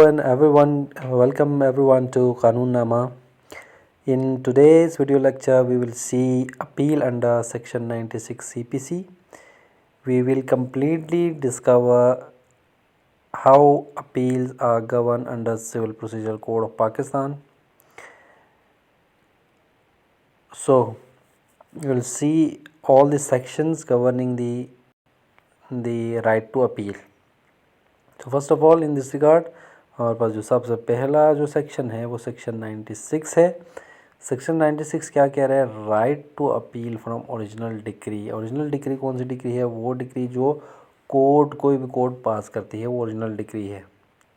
and everyone, welcome everyone to Kanun Nama. In today's video lecture, we will see appeal under Section 96 CPC. We will completely discover how appeals are governed under Civil Procedure Code of Pakistan. So, you will see all the sections governing the right to appeal. तो first of all in this regard हमारे पास जो सबसे पहला जो section है वो section 96 है। Section 96 क्या कह रहा है? Right to appeal from original decree. Original decree कौन सी डिक्री है? वो डिक्री जो कोर्ट कोई भी कोर्ट पास करती है वो ओरिजिनल डिक्री है।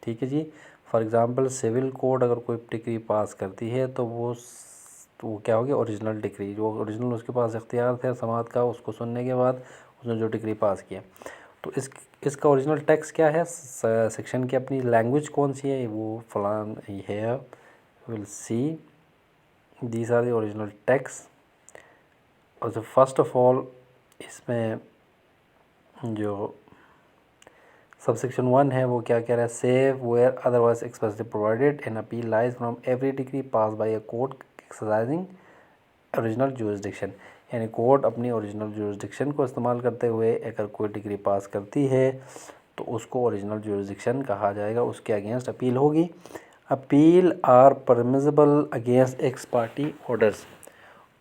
ठीक है जी। फॉर एग्जांपल सिविल कोर्ट अगर कोई डिक्री पास करती है तो वो क्या होगी? Original decree. जो ओरिजिनल उसके पास इख्तियार थे समाअत का, उसको सुनने के बाद उसने जो डिक्री पास किया, तो इसका ओरिजिनल टेक्स्ट क्या है? सेक्शन की अपनी लैंग्वेज कौन सी है वो फलान है। Will see these are the original text. और जो फर्स्ट ऑफ ऑल इसमें जो सब सेक्शन 1 है वो क्या कह रहा है? Save where otherwise expressly provided an appeal lies from every decree passed by a court exercising original jurisdiction. यानी कोर्ट अपनी ओरिजिनल जुरिसडिक्शन को इस्तेमाल करते हुए अगर कोई डिग्री पास करती है तो उसको ओरिजिनल जुरिसडिक्शन कहा जाएगा, उसके अगेंस्ट अपील होगी। Appeal are permissible against ex parte orders,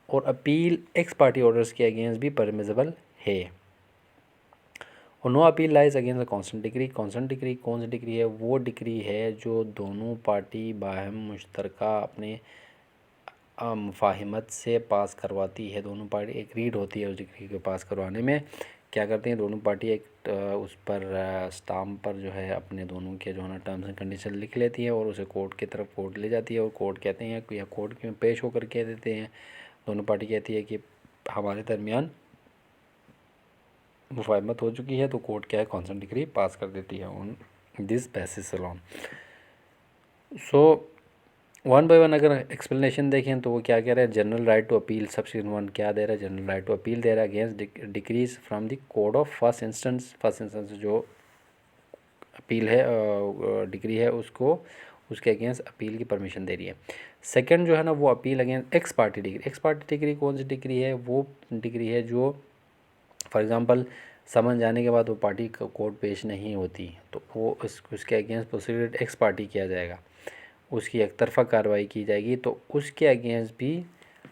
और अपील एक्स पार्टी ऑर्डर्स के अगेंस्ट भी परमिसिबल है। और no appeal lies against the consent decree. Consent decree कौन सी डिग्री है? वो डिग्री है जो दोनों पार्टी बाहम मुश्तरका अपने मुफाहिमत से पास करवाती है। दोनों पार्टी एग्रीड होती है उस डिग्री को पास करवाने में। क्या करते हैं दोनों पार्टी? एक उस पर स्टाम्प पर जो है अपने दोनों के जो है ना टर्म्स एंड कंडीशन लिख लेती है और उसे कोर्ट की तरफ कोर्ट ले जाती है, और कोर्ट कहते हैं या कोर्ट में पेश होकर कह देते हैं, दोनों पार्टी कहती है कि हमारे दरमियान मुफाहिमत हो चुकी है, तो कोर्ट क्या है? कॉन्स्टेंट डिग्री पास कर देती है on this basis alone. So one by one अगर एक्सप्लेनेशन देखें तो वो क्या कह रहा है? General right to appeal section 1 क्या दे रहा है? जनरल राइट टू अपील दे रहा है against decrees from the court of first instance. First instance जो अपील है डिग्री है उसको उसके अगेंस्ट अपील की परमिशन दे रही है। सेकंड जो है ना वो appeal against ex parte degree. X parte degree कौन सी डिग्री है? वो डिग्री है जो फॉर एग्जांपल समन जाने के बाद वो पार्टी कोर्ट पेश नहीं होती तो वो उसके अगेंस्ट प्रोसीड एक्स पार्टी किया जाएगा, उसकी एक तरफा कार्रवाई की जाएगी, तो उसके अगेंस्ट भी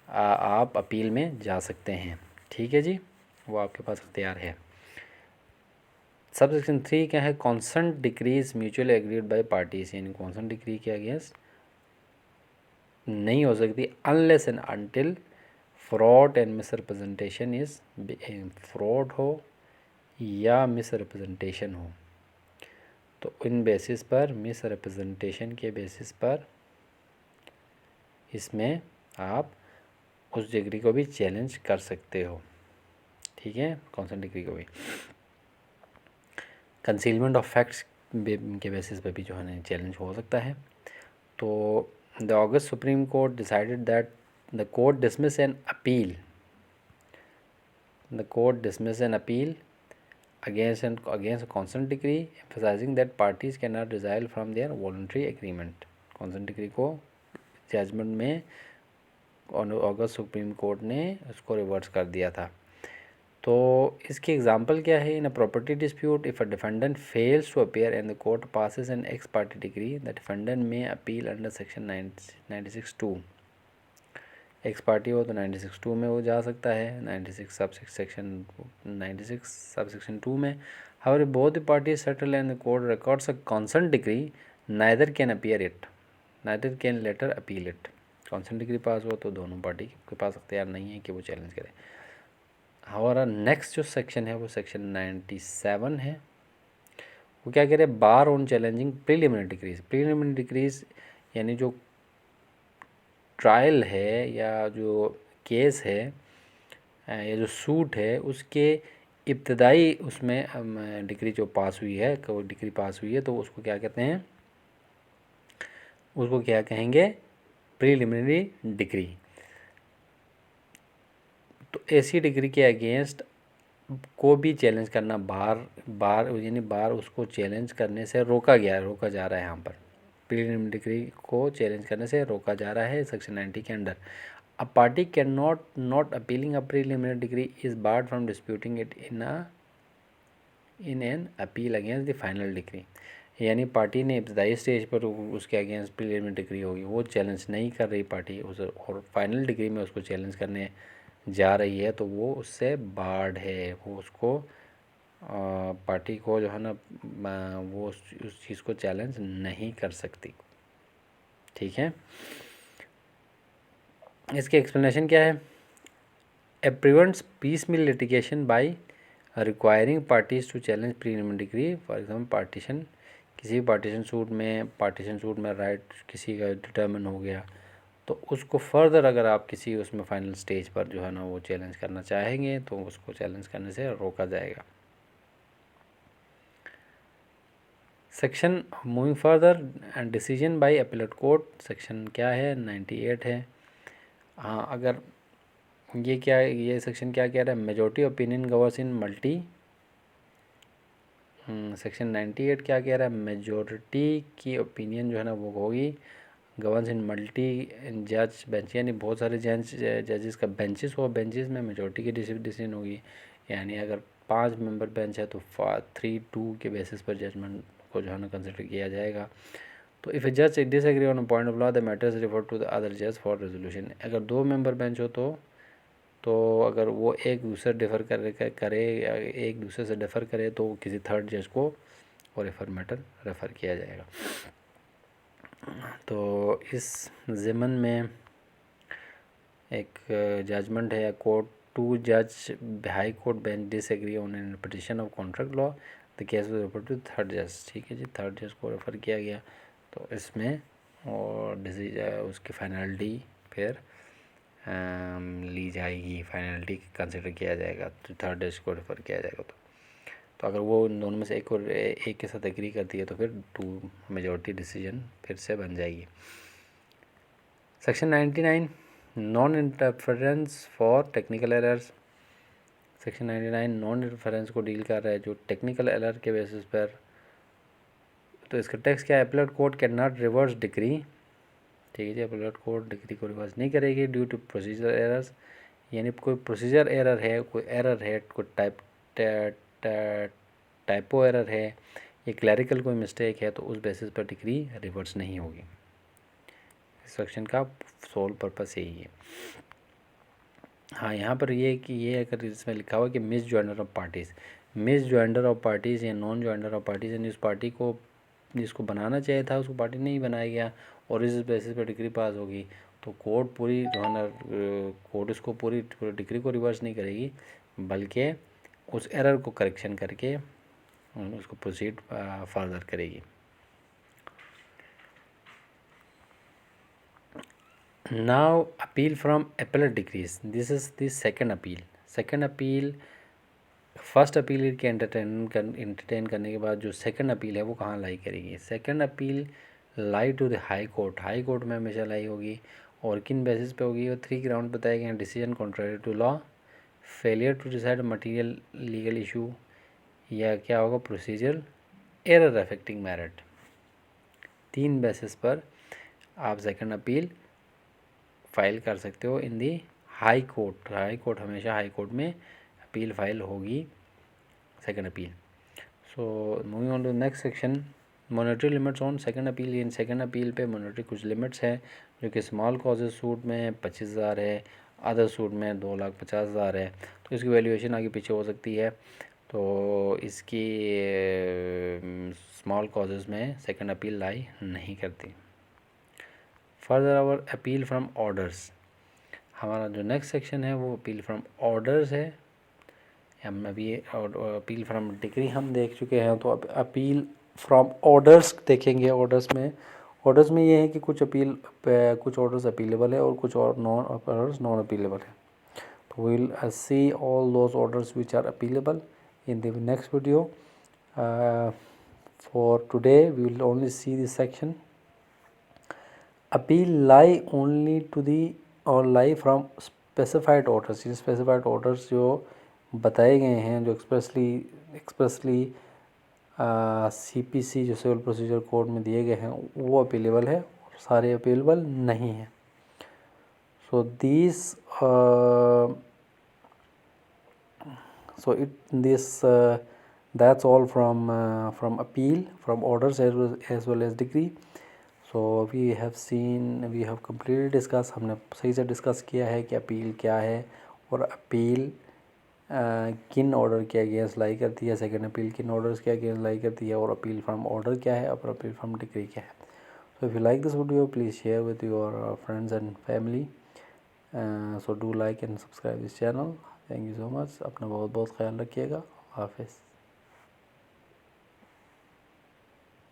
आप अपील में जा सकते हैं। ठीक है जी, वो आपके पास इख्तियार है। सब सेक्शन 3 क्या है? Consent decrees mutually agreed by parties. यानी कॉन्सेंट डिग्री के अगेंस्ट नहीं हो सकती unless and until fraud and misrepresentation is fraud हो या मिसरिप्रेजेंटेशन हो। तो इन बेसिस पर, मिसरिप्रेजेंटेशन के बेसिस पर इसमें आप उस डिग्री को भी चैलेंज कर सकते हो। ठीक है, कॉन्सेंट डिग्री को भी। कंसीलमेंट ऑफ फैक्ट्स के बेसिस पर भी जो है ना चैलेंज हो सकता है। तो the August supreme court decided that the court dismiss an appeal against a consent decree emphasizing that parties cannot resile from their voluntary agreement। consent decree को जजमेंट में अगस्त सुप्रीम कोर्ट ने उसको रिवर्स कर दिया था। तो इसकी एग्जांपल क्या है? In a property dispute if a defendant fails to appear and the court passes an ex parte decree, the defendant में appeal under section 96(2)। Ex parte हो तो 96(2) में वो जा सकता है, 96 सब सेक्शन 2 में। However both the parties settle and the court records a consent decree, neither can appear it, neither can later appeal it. Consent decree pass हो तो दोनों पार्टी के पास अख्तियार नहीं है कि वो चैलेंज करें। हमारा नेक्स्ट जो सेक्शन है वो सेक्शन 97 है। वो क्या कह रहे हैं? Bar on challenging preliminary decrees. Preliminary decrees यानी जो ट्रायल है या जो केस है या जो सूट है उसके इब्तदाई उसमें डिग्री जो पास हुई है, वो डिग्री पास हुई है, तो उसको क्या कहते हैं? उसको क्या कहेंगे? Preliminary degree. तो ऐसी डिग्री के अगेंस्ट को भी चैलेंज करना बार यानी बार उसको चैलेंज करने से रोका जा रहा है यहाँ पर। प्रीलिमिनरी डिक्री को चैलेंज करने से रोका जा रहा है सेक्शन 90 के under. A party can not appealing a preliminary decree is barred from disputing it in an appeal against the final decree. यानी पार्टी ने इब्तदाई स्टेज पर उसके अगेंस्ट प्रीलिमिनरी डिक्री होगी वो चैलेंज नहीं कर रही पार्टी उस, और फाइनल डिग्री में उसको चैलेंज करने जा रही है, तो वो उससे बार्ड है, वो उसको पार्टी को जो है ना वो उस चीज़ को चैलेंज नहीं कर सकती। ठीक है, इसकी एक्सप्लेनेशन क्या है? A prevents piecemeal litigation by requiring parties to challenge preliminary decree. For example partition, किसी भी पार्टीशन सूट में राइट किसी का डिटर्मिन हो गया, तो उसको फर्दर अगर आप किसी उसमें फाइनल स्टेज पर जो है ना वो चैलेंज करना चाहेंगे तो उसको चैलेंज करने से रोका जाएगा। Section moving further, decision by appellate court, section क्या है? 98 है। हाँ, अगर ये सेक्शन क्या कह रहा है? मेजॉरिटी ओपिनियन गवर्स इन मल्टी। सेक्शन 98 क्या कह रहा है? मेजॉरिटी की ओपिनियन जो है ना वो होगी गवर्नस इन मल्टी जज बेंच, यानी बहुत सारे जजेस का बेंचेस हो, बेंचेस में मेजॉरिटी की डिसीजन होगी। यानी अगर 5 मेंबर बेंच है तो 3-2 के बेसिस पर जजमेंट को जो है ना कंसिडर किया जाएगा। तो इफ़ ए जज disagree on a point of law the matters refer to the other जज फॉर रेजोल्यूशन। अगर 2 मेंबर बेंच हो तो अगर वो एक दूसरे एक दूसरे से डिफ़र करे तो किसी थर्ड जज को और मैटर रेफ़र किया जाएगा। तो इस ज़िमन में एक जजमेंट है, कोर्ट टू जज high court bench disagree on interpretation of contract law, the case was refer to third जज। ठीक है जी, थर्ड जज को रेफ़र किया गया, तो इसमें और उसकी फाइनलिटी फिर ली जाएगी, फाइनलिटी कंसिडर किया जाएगा, तो थर्ड जज को रेफ़र किया जाएगा। तो अगर वो इन दोनों में से एक के साथ एग्री करती है तो फिर 2 मेजॉरिटी डिसीजन फिर से बन जाएगी। Section 99 non interference for technical errors. Section 99 non interference को डील कर रहा है जो टेक्निकल एरर के बेसिस पर। तो इसका टेक्स्ट क्या है? Appellate court can not reverse degree. ठीक है जी, अपीलेट कोर्ट डिग्री को रिवर्स नहीं करेगी ड्यू टू प्रोसीजर एरर्स, यानी कोई प्रोसीजर एरर है, कोई एरर है, कोई टाइपो एरर है, ये क्लैरिकल कोई मिस्टेक है, तो उस बेसिस पर डिग्री रिवर्स नहीं होगी। इस सेक्शन का सोल पर्पस यही है। हाँ, यहाँ पर ये कि ये अगर इसमें लिखा हुआ कि miss joinder of parties, miss joinder of parties या नॉन जॉइंडर ऑफ पार्टीज़, यानी उस पार्टी को जिसको बनाना चाहिए था उसको पार्टी नहीं बनाया गया और इस बेसिस पर डिग्री पास होगी, तो कोर्ट पूरी जो है ना कोर्ट उसको पूरी डिग्री को रिवर्स नहीं करेगी, बल्कि उस एरर को करेक्शन करके उसको प्रोसीड फर्दर करेगी। Now appeal from appellate decrease, this is the second appeal. Second appeal, first appeal के एंटरटेन करने के बाद जो सेकंड अपील है वो कहाँ लाई करेगी? Second appeal lie to the high court. High court में हमेशा लाई होगी, और किन बेसिस पे होगी? वो 3 ग्राउंड बताए गए हैं। Decision contrary to law, failure to decide material legal issue, या क्या होगा? Procedure error affecting merit. 3 basis पर आप सेकंड अपील फाइल कर सकते हो in the high court. High court, हमेशा हाई कोर्ट में अपील फाइल होगी second appeal. So moving on to next section, monetary limits on second appeal. In second appeal पे monetary कुछ लिमिट्स हैं जो कि स्मॉल कॉजेज सूट में 25,000 है, अदर सूट में 2,50,000 है, तो इसकी वैल्यूएशन आगे पीछे हो सकती है। तो इसकी स्मॉल कॉजेज़ में सेकंड अपील लाई नहीं करती। Further our appeal from orders, हमारा जो नेक्स्ट सेक्शन है वो अपील फ्रॉम ऑर्डर्स है। हम अभी अपील फ्रॉम डिग्री हम देख चुके हैं, तो अब अपील फ्रॉम ऑर्डर्स देखेंगे। ऑर्डर्स में ये है कि कुछ ऑर्डर्स अपीलेबल है और कुछ और ऑर्डर्स नॉन अपीलेबल है। तो we will see all those orders which are appealable in the next video. For today we will only see this section. Appeal lie only to the or lie from specified orders. ये specified orders जो बताए गए हैं, जो expressly CPC जो civil procedure code में दिए गए हैं वो अपेलेबल है, सारे अपेलेबल नहीं हैं। So this that's all from appeal, from orders as well as decree. So we have completely discussed, हमने सही से डिस्कस किया है कि अपील क्या है और अपील किन ऑर्डर के अगेंस्ट लाई करती है, सेकंड अपील किन ऑर्डर्स के अगेंस्ट लाई करती है, और अपील फ्रॉम ऑर्डर क्या है और अपील फ्रॉम डिक्री क्या है। So if you like this video please share with your friends and family. So do like and subscribe this channel. Thank you so much. अपना बहुत बहुत ख्याल रखिएगा। हाफिज़।